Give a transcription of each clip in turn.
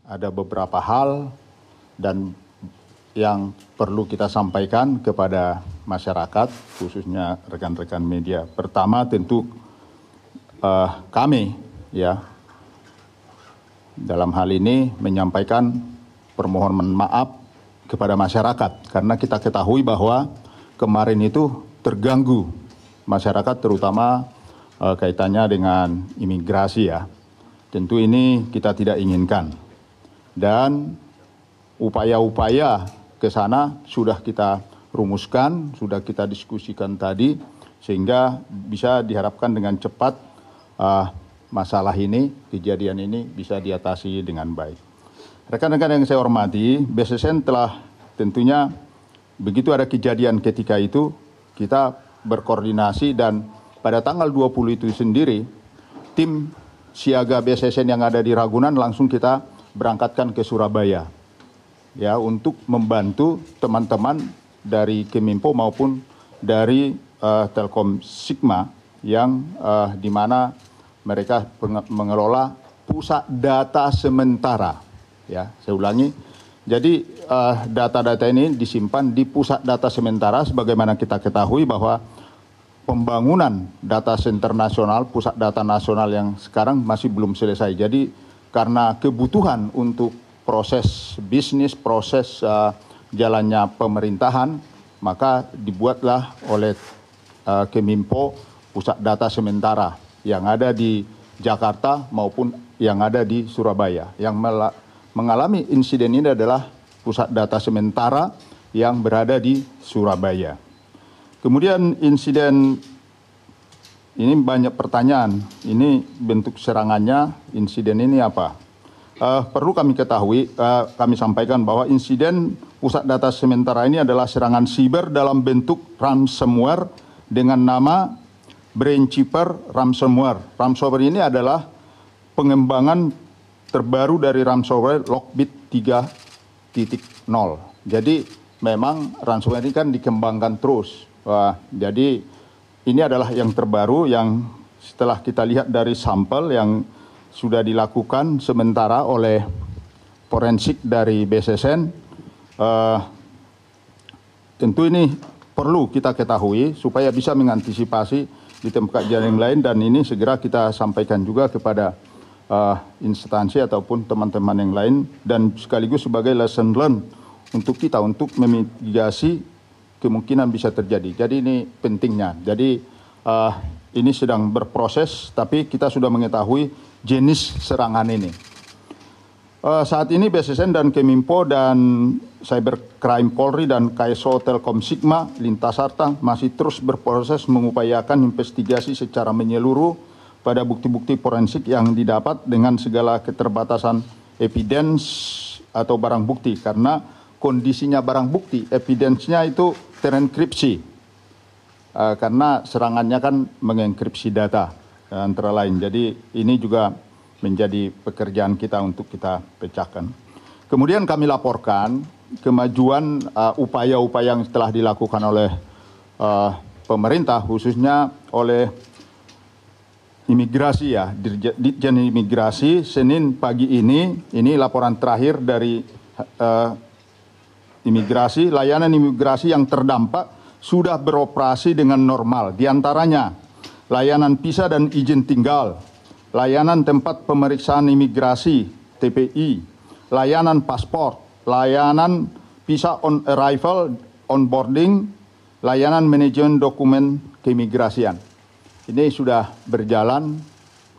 ada beberapa hal dan yang perlu kita sampaikan kepada masyarakat, khususnya rekan-rekan media. Pertama tentu kami ya dalam hal ini menyampaikan permohonan maaf kepada masyarakat karena kita ketahui bahwa kemarin itu terganggu masyarakat terutama kaitannya dengan imigrasi ya. Tentu ini kita tidak inginkan dan upaya-upaya ke sana sudah kita rumuskan, sudah kita diskusikan tadi sehingga bisa diharapkan dengan cepat masalah ini, kejadian ini bisa diatasi dengan baik. Rekan-rekan yang saya hormati, BSSN telah tentunya begitu ada kejadian ketika itu kita berkoordinasi dan pada tanggal 20 itu sendiri tim siaga BSSN yang ada di Ragunan langsung kita berangkatkan ke Surabaya ya untuk membantu teman-teman dari Keminfo maupun dari Telkom Sigma yang di mana mereka mengelola pusat data sementara ya saya ulangi jadi data-data ini disimpan di pusat data sementara sebagaimana kita ketahui bahwa pembangunan data center nasional, pusat data nasional yang sekarang masih belum selesai. Jadi karena kebutuhan untuk proses bisnis, proses jalannya pemerintahan, maka dibuatlah oleh Keminfo pusat data sementara yang ada di Jakarta maupun yang ada di Surabaya. Yang mengalami insiden ini adalah pusat data sementara yang berada di Surabaya. Kemudian insiden ini banyak pertanyaan, ini bentuk serangannya, insiden ini apa? Perlu kami ketahui, kami sampaikan bahwa insiden pusat data sementara ini adalah serangan siber dalam bentuk ransomware dengan nama Brainkeeper Ransomware. Ransomware ini adalah pengembangan terbaru dari ransomware Lockbit 3.0. Jadi memang ransomware ini kan dikembangkan terus. Jadi ini adalah yang terbaru yang setelah kita lihat dari sampel yang sudah dilakukan sementara oleh forensik dari BSSN. Tentu ini perlu kita ketahui supaya bisa mengantisipasi di tempat kejadian yang lain dan ini segera kita sampaikan juga kepada instansi ataupun teman-teman yang lain dan sekaligus sebagai lesson learned untuk kita untuk memitigasi kemungkinan bisa terjadi. Jadi ini pentingnya. Jadi ini sedang berproses, tapi kita sudah mengetahui jenis serangan ini. Saat ini BSSN dan Keminfo dan Cybercrime Polri dan KSO Telkom Sigma Lintas Sarta masih terus berproses mengupayakan investigasi secara menyeluruh pada bukti-bukti forensik yang didapat dengan segala keterbatasan evidence atau barang bukti karena kondisinya barang bukti, evidence-nya itu terenkripsi karena serangannya kan mengenkripsi data antara lain. Jadi ini juga menjadi pekerjaan kita untuk kita pecahkan. Kemudian kami laporkan kemajuan upaya-upaya yang telah dilakukan oleh pemerintah khususnya oleh imigrasi ya, Ditjen Imigrasi Senin pagi ini laporan terakhir dari imigrasi, layanan imigrasi yang terdampak sudah beroperasi dengan normal. Di antaranya layanan visa dan izin tinggal, layanan tempat pemeriksaan imigrasi TPI, layanan paspor, layanan visa on arrival, on boarding, layanan manajemen dokumen keimigrasian. Ini sudah berjalan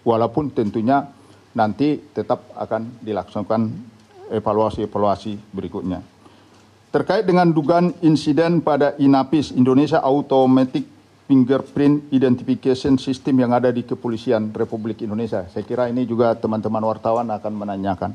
walaupun tentunya nanti tetap akan dilaksanakan evaluasi-evaluasi berikutnya. Terkait dengan dugaan insiden pada INAPIS, Indonesia Automatic Fingerprint Identification System yang ada di Kepolisian Republik Indonesia. Saya kira ini juga teman-teman wartawan akan menanyakan.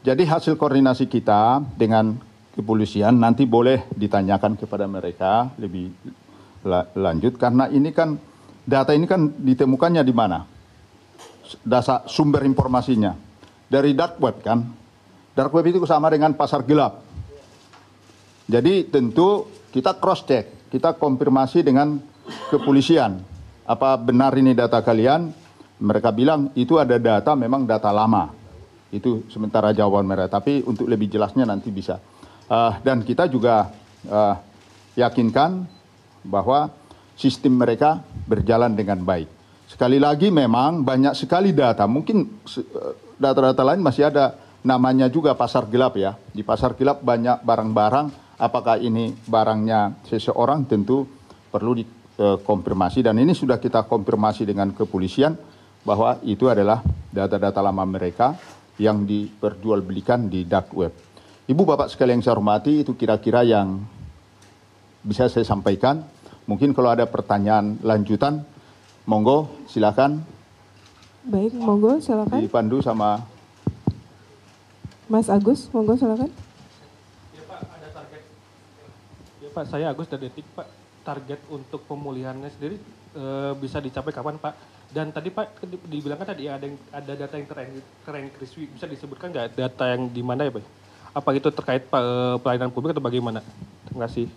Jadi hasil koordinasi kita dengan kepolisian nanti boleh ditanyakan kepada mereka lebih lanjut karena ini kan data ini kan ditemukannya di mana? Dasar sumber informasinya dari dark web kan. Dark web itu sama dengan pasar gelap. Jadi tentu kita cross check, kita konfirmasi dengan kepolisian. Apa benar ini data kalian? Mereka bilang itu ada data memang data lama. Itu sementara jawaban mereka, tapi untuk lebih jelasnya nanti bisa. Dan kita juga yakinkan bahwa sistem mereka berjalan dengan baik. Sekali lagi memang banyak sekali data, mungkin data-data lain masih ada namanya juga pasar gelap ya. Di pasar gelap banyak barang-barang, apakah ini barangnya seseorang tentu perlu dikonfirmasi, dan ini sudah kita konfirmasi dengan kepolisian bahwa itu adalah data-data lama mereka yang diperjualbelikan di dark web. Ibu bapak sekalian yang saya hormati, itu kira-kira yang bisa saya sampaikan. Mungkin kalau ada pertanyaan lanjutan, monggo silakan. Baik, monggo silakan. Dipandu sama Mas Agus, monggo silakan. Ya Pak, ada target. Ya Pak, saya Agus dari Detik Pak. Target untuk pemulihannya sendiri bisa dicapai kapan Pak? Dan tadi Pak dibilangkan tadi ada data yang terenkripsi, bisa disebutkan nggak data yang di mana ya Pak? Apa itu terkait pelayanan publik atau bagaimana? Terima kasih.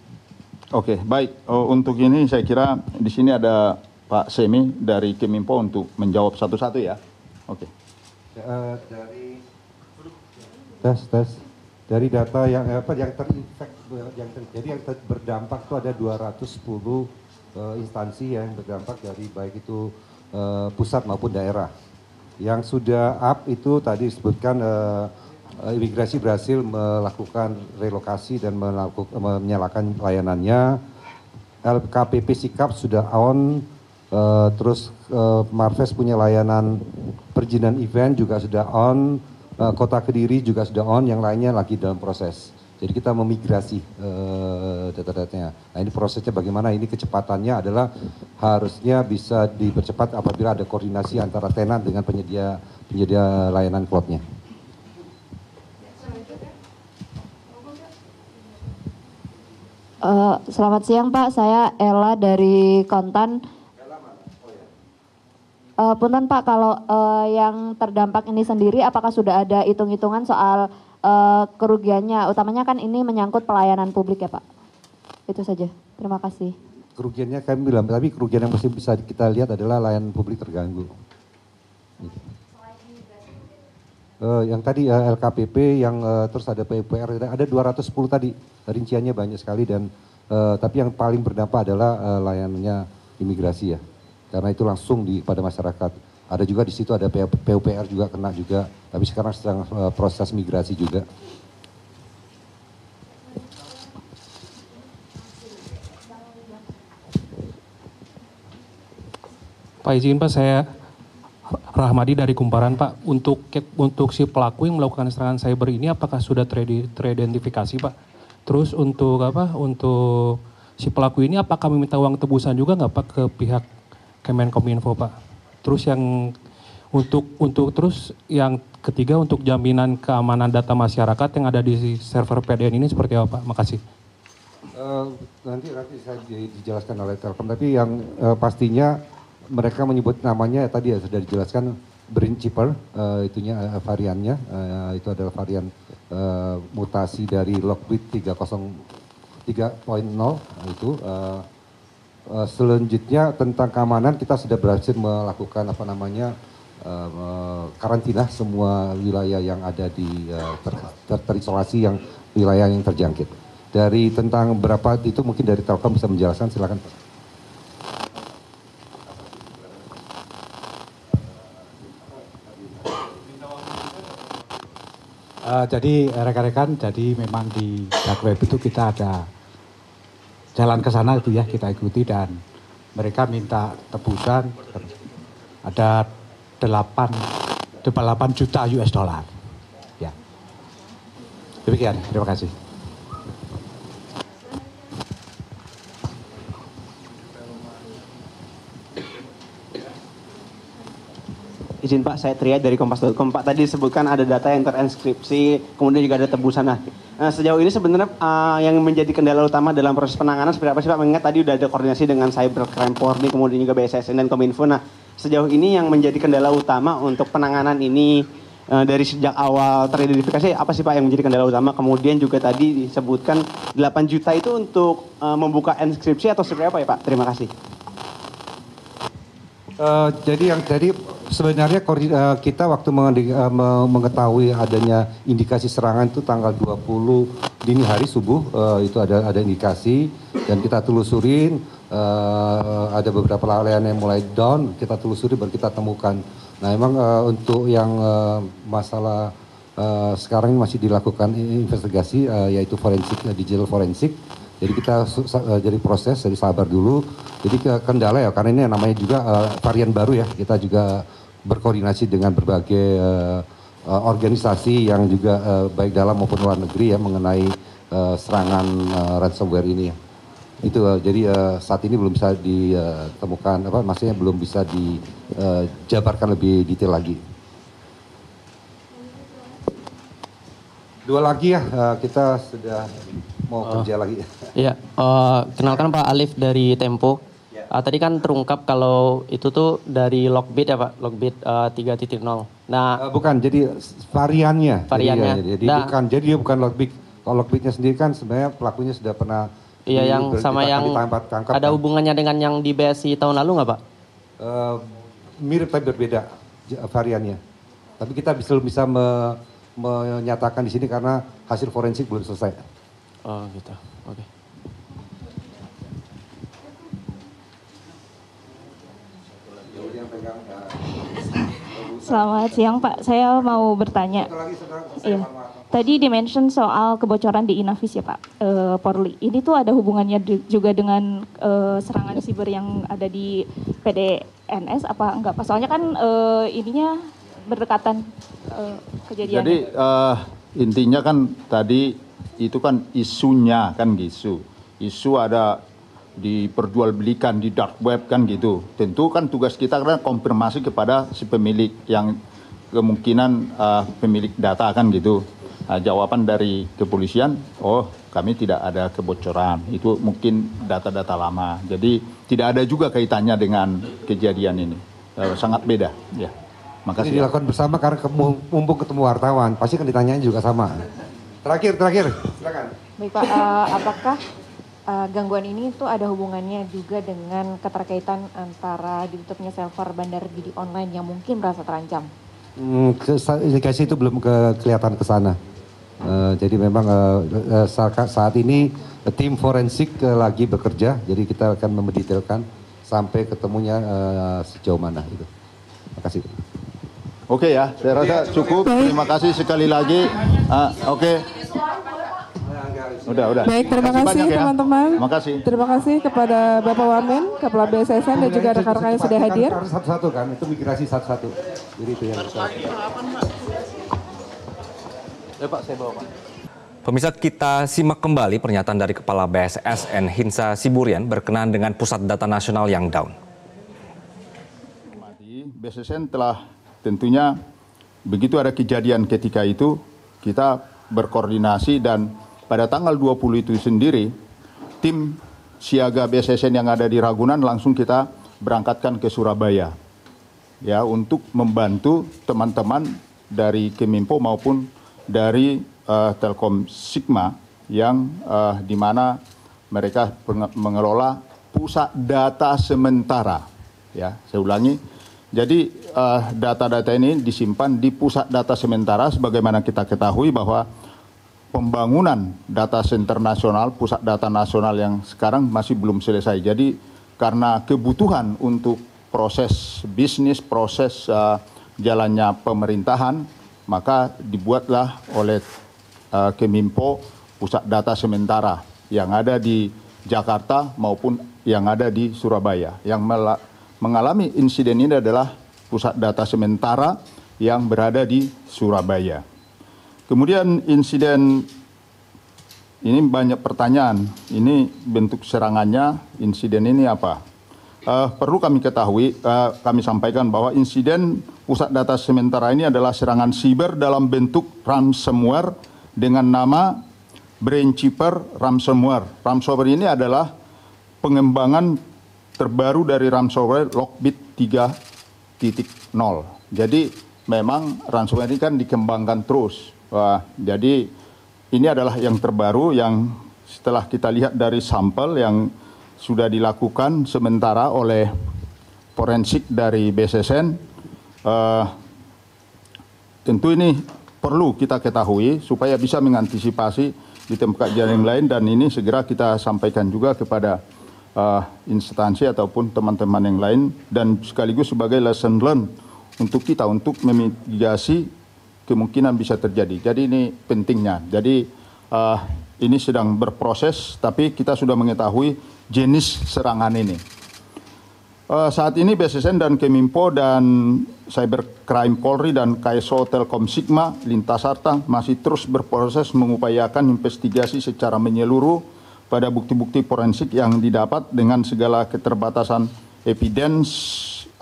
Oke, baik. Untuk ini saya kira di sini ada Pak Semi dari Keminfo untuk menjawab satu-satu ya. Oke. Dari tes dari data yang yang terjadi yang berdampak itu ada 210 instansi yang berdampak dari baik itu pusat maupun daerah. Yang sudah up itu tadi disebutkan imigrasi berhasil melakukan relokasi dan menyalakan layanannya. LKPP Sikap sudah on, terus Marves punya layanan perizinan event juga sudah on, Kota Kediri juga sudah on, yang lainnya lagi dalam proses. Jadi kita memigrasi data-datanya. Nah ini prosesnya bagaimana, ini kecepatannya adalah harusnya bisa dipercepat apabila ada koordinasi antara tenan dengan penyedia layanan cloud-nya. Selamat siang Pak, saya Ella dari Kontan. Punten Pak, kalau yang terdampak ini sendiri apakah sudah ada hitung-hitungan soal kerugiannya? Utamanya kan ini menyangkut pelayanan publik ya Pak. Itu saja, terima kasih. Kerugiannya kami bilang, tapi kerugian yang masih bisa kita lihat adalah layanan publik terganggu. Yang tadi LKPP, yang terus ada PUPR, ada 210 tadi, rinciannya banyak sekali, dan tapi yang paling berdampak adalah layanannya imigrasi ya. Karena itu langsung pada masyarakat. Ada juga di situ ada PUPR juga kena juga, tapi sekarang sedang proses migrasi juga. Pak izin Pak, saya Rahmadi dari Kumparan Pak. Untuk si pelaku yang melakukan serangan cyber ini apakah sudah teridentifikasi Pak? Terus untuk untuk si pelaku ini apakah meminta uang tebusan juga nggak Pak ke pihak Kemenkominfo Pak? Terus yang terus yang ketiga untuk jaminan keamanan data masyarakat yang ada di server PDN ini seperti apa Pak? Makasih. Nanti saya dijelaskan oleh Telkom, tapi yang pastinya mereka menyebut namanya tadi ya sudah dijelaskan Brainchipper, itunya variannya, itu adalah varian mutasi dari Lockbit 3.0 itu. Selanjutnya tentang keamanan, kita sudah berhasil melakukan karantina semua wilayah yang ada di terisolasi, yang wilayah yang terjangkit. Dari tentang berapa itu mungkin dari Telkom bisa menjelaskan, silakan Pak. Jadi rekan-rekan, jadi memang di dark web itu kita ada jalan ke sana itu ya, kita ikuti, dan mereka minta tebusan ada 8 juta US dollar. Ya. Demikian, terima kasih. Izin Pak, saya Tria dari Kompas.com. Pak, tadi disebutkan ada data yang terenskripsi, kemudian juga ada tebusan. Nah, sejauh ini sebenarnya yang menjadi kendala utama dalam proses penanganan seperti apa sih Pak? Mengingat tadi udah ada koordinasi dengan Cybercrime Polri, kemudian juga BSSN dan Kominfo. Nah, sejauh ini yang menjadi kendala utama untuk penanganan ini dari sejak awal teridentifikasi, apa sih Pak yang menjadi kendala utama? Kemudian juga tadi disebutkan 8 juta itu untuk membuka enskripsi atau seperti apa ya Pak? Terima kasih. Jadi sebenarnya kita waktu mengetahui adanya indikasi serangan itu tanggal 20 dini hari subuh, itu ada indikasi dan kita telusurin, ada beberapa lalaian yang mulai down, kita telusuri baru kita temukan. Nah memang untuk yang masalah sekarang ini masih dilakukan investigasi, yaitu forensik, digital forensik. Jadi kita jadi proses, jadi sabar dulu. Jadi kendala ya, karena ini namanya juga varian baru ya. Kita juga berkoordinasi dengan berbagai organisasi yang juga baik dalam maupun luar negeri ya mengenai serangan ransomware ini ya. Itu jadi saat ini belum bisa ditemukan, maksudnya belum bisa dijabarkan lebih detail lagi. Dua lagi ya, kita sudah mau kerja lagi. Iya, kenalkan Pak Alif dari Tempo. Tadi kan terungkap kalau itu tuh dari Lockbit ya Pak, Lockbit 3.0. Nah, bukan, jadi variannya. Variannya. Jadi dia bukan Lockbit. Kalau Lockbitnya sendiri kan sebenarnya pelakunya sudah pernah. Iya, yang sama yang tangkap, ada hubungannya dengan yang di BSI tahun lalu nggak Pak? Mirip tapi berbeda variannya. Tapi kita belum bisa menyatakan di sini karena hasil forensik belum selesai. Oh gitu, oke. Selamat siang Pak, saya mau bertanya. Iya. Tadi dimention soal kebocoran di Inavis ya Pak, Polri. Ini tuh ada hubungannya juga dengan serangan siber yang ada di PDNS apa enggak Pak? Soalnya kan ininya berdekatan kejadiannya. Jadi intinya kan tadi itu kan isunya kan gitu. Isu ada diperjualbelikan di dark web kan gitu. Tentu kan tugas kita karena konfirmasi kepada si pemilik yang kemungkinan pemilik data kan gitu. Jawaban dari kepolisian, oh kami tidak ada kebocoran. Itu mungkin data-data lama. Jadi tidak ada juga kaitannya dengan kejadian ini. Sangat beda. Ya. Makasih. Ini dilakukan bersama karena mumpung ketemu wartawan, pasti kan ditanyain juga sama. Terakhir, silakan. Baik Pak, apakah gangguan ini tuh ada hubungannya juga dengan keterkaitan antara ditutupnya server Bandar Judi Online yang mungkin merasa terancam? Indikasi itu belum kelihatan ke sana. Jadi memang saat ini tim forensik lagi bekerja, jadi kita akan mendetailkan sampai ketemunya sejauh mana itu. Terima kasih. Oke ya, saya rasa cukup. Terima kasih sekali lagi. Oke. Udah. Baik, terima kasih teman-teman. Terima kasih. Terima kasih kepada Bapak Wamen, Kepala BSSN dan juga rekan-rekan yang sudah hadir. Satu-satu kan, itu migrasi satu-satu. Jadi itu yang kita. Ya Pak, saya bawa Pak. Pemirsa, kita simak kembali pernyataan dari Kepala BSSN Hinsa Siburian berkenaan dengan Pusat Data Nasional yang down. BSSN telah tentunya begitu ada kejadian ketika itu kita berkoordinasi dan pada tanggal 20 itu sendiri tim siaga BSSN yang ada di Ragunan langsung kita berangkatkan ke Surabaya ya untuk membantu teman-teman dari Keminfo maupun dari Telkom Sigma yang di mana mereka mengelola pusat data sementara ya, saya ulangi. Jadi data-data ini disimpan di pusat data sementara sebagaimana kita ketahui bahwa pembangunan data center nasional, pusat data nasional yang sekarang masih belum selesai. Jadi karena kebutuhan untuk proses bisnis, proses jalannya pemerintahan, maka dibuatlah oleh Keminfo pusat data sementara yang ada di Jakarta maupun yang ada di Surabaya. Yang mengalami insiden ini adalah pusat data sementara yang berada di Surabaya. Kemudian insiden ini banyak pertanyaan, ini bentuk serangannya, insiden ini apa? Perlu kami ketahui, kami sampaikan bahwa insiden pusat data sementara ini adalah serangan siber dalam bentuk ransomware dengan nama Brainkeeper Ransomware. Ransomware ini adalah pengembangan terbaru dari ransomware Lockbit 3.0. Jadi memang ransomware ini kan dikembangkan terus. Jadi ini adalah yang terbaru yang setelah kita lihat dari sampel yang sudah dilakukan sementara oleh forensik dari BSSN. Tentu ini perlu kita ketahui supaya bisa mengantisipasi di tempat kejadian lain, dan ini segera kita sampaikan juga kepada instansi ataupun teman-teman yang lain, dan sekaligus sebagai lesson learned untuk kita untuk memitigasi kemungkinan bisa terjadi. Jadi ini pentingnya. Jadi ini sedang berproses, tapi kita sudah mengetahui jenis serangan ini. Saat ini BSSN dan Keminfo dan Cybercrime Polri dan KSO Telkom Sigma Lintas Sarta masih terus berproses mengupayakan investigasi secara menyeluruh pada bukti-bukti forensik yang didapat dengan segala keterbatasan evidence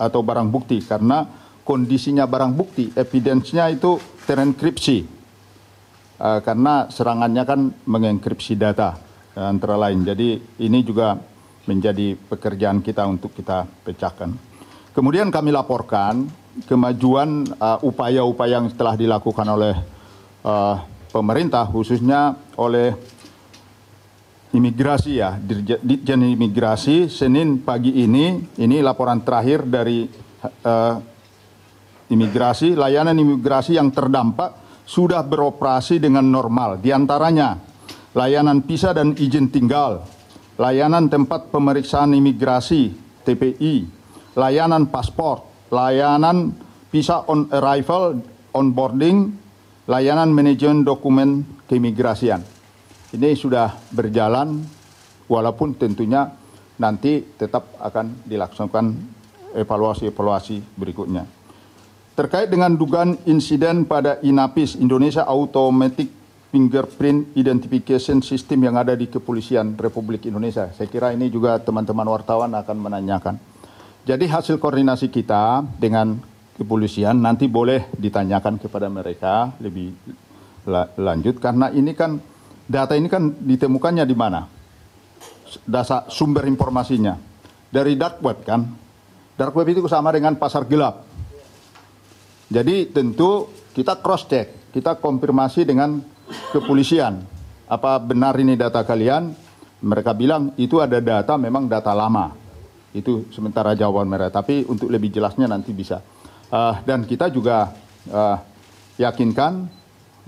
atau barang bukti, karena kondisinya barang bukti, evidence-nya itu terenkripsi, karena serangannya kan mengenkripsi data antara lain. Jadi ini juga menjadi pekerjaan kita untuk kita pecahkan. Kemudian kami laporkan kemajuan upaya-upaya yang telah dilakukan oleh pemerintah, khususnya oleh imigrasi ya, Ditjen Imigrasi. Senin pagi ini laporan terakhir dari imigrasi, layanan imigrasi yang terdampak sudah beroperasi dengan normal. Di antaranya layanan visa dan izin tinggal, layanan tempat pemeriksaan imigrasi TPI, layanan paspor, layanan visa on arrival, on boarding, layanan manajemen dokumen keimigrasian. Ini sudah berjalan, walaupun tentunya nanti tetap akan dilaksanakan evaluasi-evaluasi berikutnya. Terkait dengan dugaan insiden pada INAPIS, Indonesia Automatic Fingerprint Identification System yang ada di Kepolisian Republik Indonesia. Saya kira ini juga teman-teman wartawan akan menanyakan. Jadi hasil koordinasi kita dengan kepolisian nanti boleh ditanyakan kepada mereka lebih lanjut, karena ini kan data ini kan ditemukannya di mana? Dasar sumber informasinya dari dark web kan. Dark web itu sama dengan pasar gelap. Jadi tentu kita cross check, kita konfirmasi dengan kepolisian, apa benar ini data kalian? Mereka bilang itu ada data, memang data lama. Itu sementara jawaban mereka, tapi untuk lebih jelasnya nanti bisa. Dan kita juga yakinkan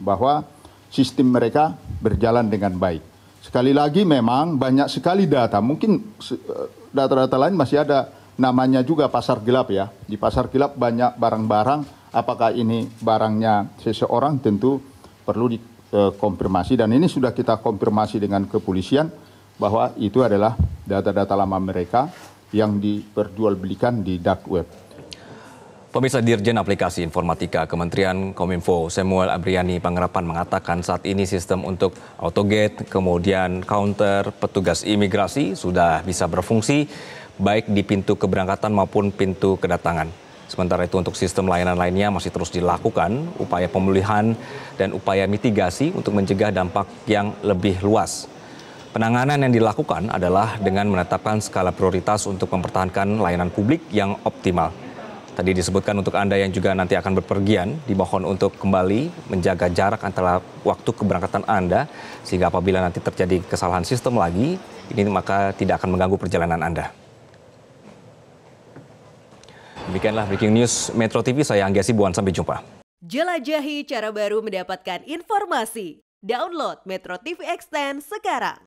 bahwa sistem mereka berjalan dengan baik. Sekali lagi memang banyak sekali data, mungkin data-data lain masih ada namanya juga pasar gelap ya. Di pasar gelap banyak barang-barang, apakah ini barangnya seseorang tentu perlu konfirmasi, dan ini sudah kita konfirmasi dengan kepolisian bahwa itu adalah data-data lama mereka yang diperjualbelikan di dark web. Pemirsa, Dirjen Aplikasi Informatika Kementerian Kominfo Samuel Abriani Pangerapan mengatakan saat ini sistem untuk autogate, kemudian counter petugas imigrasi sudah bisa berfungsi baik di pintu keberangkatan maupun pintu kedatangan. Sementara itu untuk sistem layanan lainnya masih terus dilakukan upaya pemulihan dan upaya mitigasi untuk mencegah dampak yang lebih luas. Penanganan yang dilakukan adalah dengan menetapkan skala prioritas untuk mempertahankan layanan publik yang optimal. Tadi disebutkan untuk Anda yang juga nanti akan berpergian, dimohon untuk kembali menjaga jarak antara waktu keberangkatan Anda, sehingga apabila nanti terjadi kesalahan sistem lagi, ini maka tidak akan mengganggu perjalanan Anda. Demikianlah Breaking News Metro TV, saya Angga Sibuan, sampai jumpa. Jelajahi cara baru mendapatkan informasi. Download Metro TV Extend sekarang.